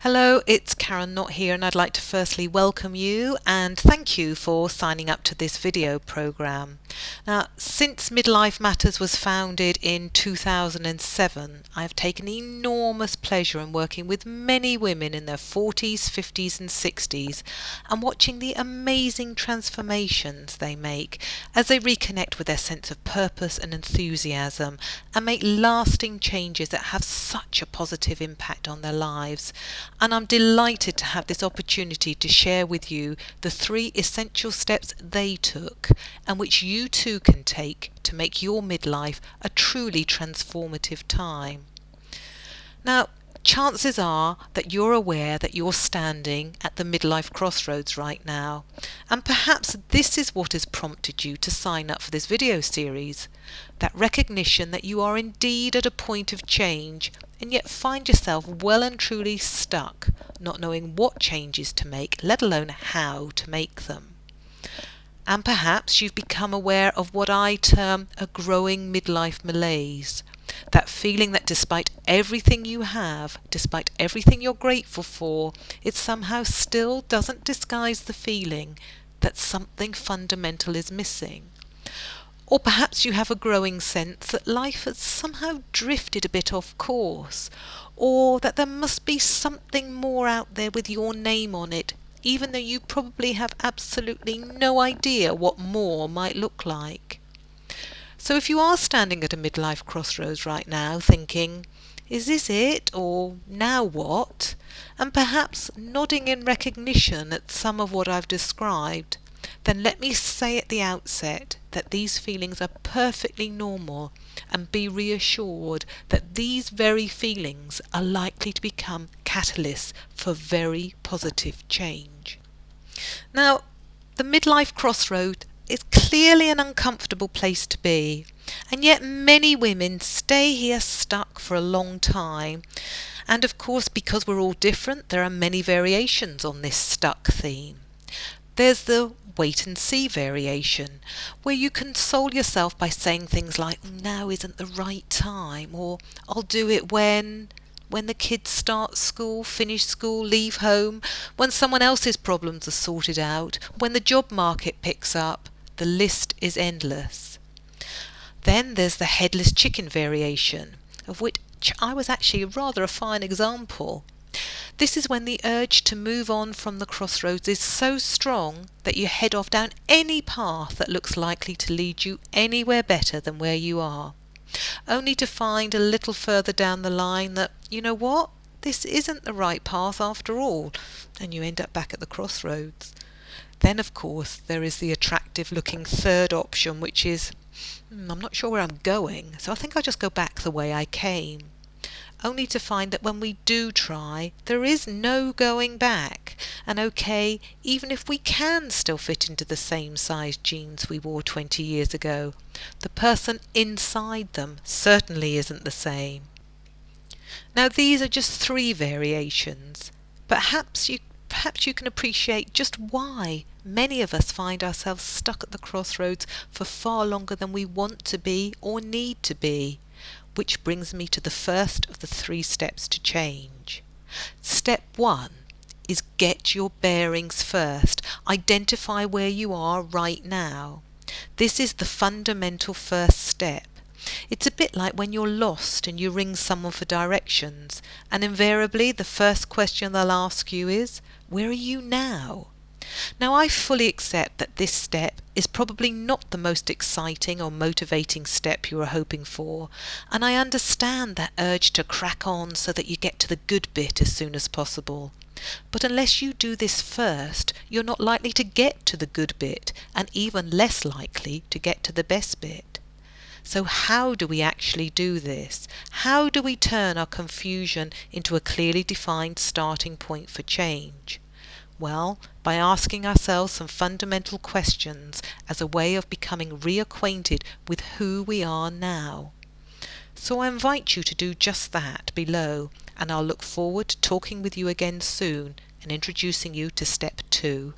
Hello, it's Karen Knott here, and I'd like to firstly welcome you and thank you for signing up to this video program. Now, since Midlife Matters was founded in 2007, I have taken enormous pleasure in working with many women in their 40s, 50s and 60s and watching the amazing transformations they make as they reconnect with their sense of purpose and enthusiasm and make lasting changes that have such a positive impact on their lives. And I'm delighted to have this opportunity to share with you the 3 essential steps they took and which you too can take to make your midlife a truly transformative time. Now, chances are that you're aware that you're standing at the midlife crossroads right now, and perhaps this is what has prompted you to sign up for this video series. That recognition that you are indeed at a point of change and yet find yourself well and truly stuck, not knowing what changes to make, let alone how to make them. And perhaps you've become aware of what I term a growing midlife malaise. That feeling that despite everything you have, despite everything you're grateful for, it somehow still doesn't disguise the feeling that something fundamental is missing. Or perhaps you have a growing sense that life has somehow drifted a bit off course, or that there must be something more out there with your name on it, even though you probably have absolutely no idea what more might look like. So if you are standing at a midlife crossroads right now thinking, is this it, or now what? And perhaps nodding in recognition at some of what I've described, then let me say at the outset that these feelings are perfectly normal, and be reassured that these very feelings are likely to become catalysts for very positive change. Now, the midlife crossroad is clearly an uncomfortable place to be, and yet many women stay here stuck for a long time. And of course, because we're all different, there are many variations on this stuck theme. There's the wait and see variation, where you console yourself by saying things like, now isn't the right time, or I'll do it when the kids start school, finish school, leave home, when someone else's problems are sorted out, when the job market picks up. The list is endless. Then there's the headless chicken variation, of which I was actually rather a fine example. This is when the urge to move on from the crossroads is so strong that you head off down any path that looks likely to lead you anywhere better than where you are, only to find a little further down the line that, you know what, this isn't the right path after all, and you end up back at the crossroads. Then, of course, there is the attractive looking third option, which is, I'm not sure where I'm going, so I think I'll just go back the way I came. Only to find that when we do try, there is no going back. And okay, even if we can still fit into the same size jeans we wore 20 years ago, the person inside them certainly isn't the same. Now, these are just 3 variations. Perhaps you can appreciate just why many of us find ourselves stuck at the crossroads for far longer than we want to be or need to be. Which brings me to the first of the 3 steps to change. Step 1 is get your bearings first. Identify where you are right now. This is the fundamental first step. It's a bit like when you're lost and you ring someone for directions, and invariably the first question they'll ask you is, where are you now? Now, I fully accept that this step is probably not the most exciting or motivating step you are hoping for, and I understand that urge to crack on so that you get to the good bit as soon as possible. But unless you do this first, you're not likely to get to the good bit, and even less likely to get to the best bit. So how do we actually do this? How do we turn our confusion into a clearly defined starting point for change? Well, by asking ourselves some fundamental questions as a way of becoming reacquainted with who we are now. So I invite you to do just that below, and I'll look forward to talking with you again soon and introducing you to step 2.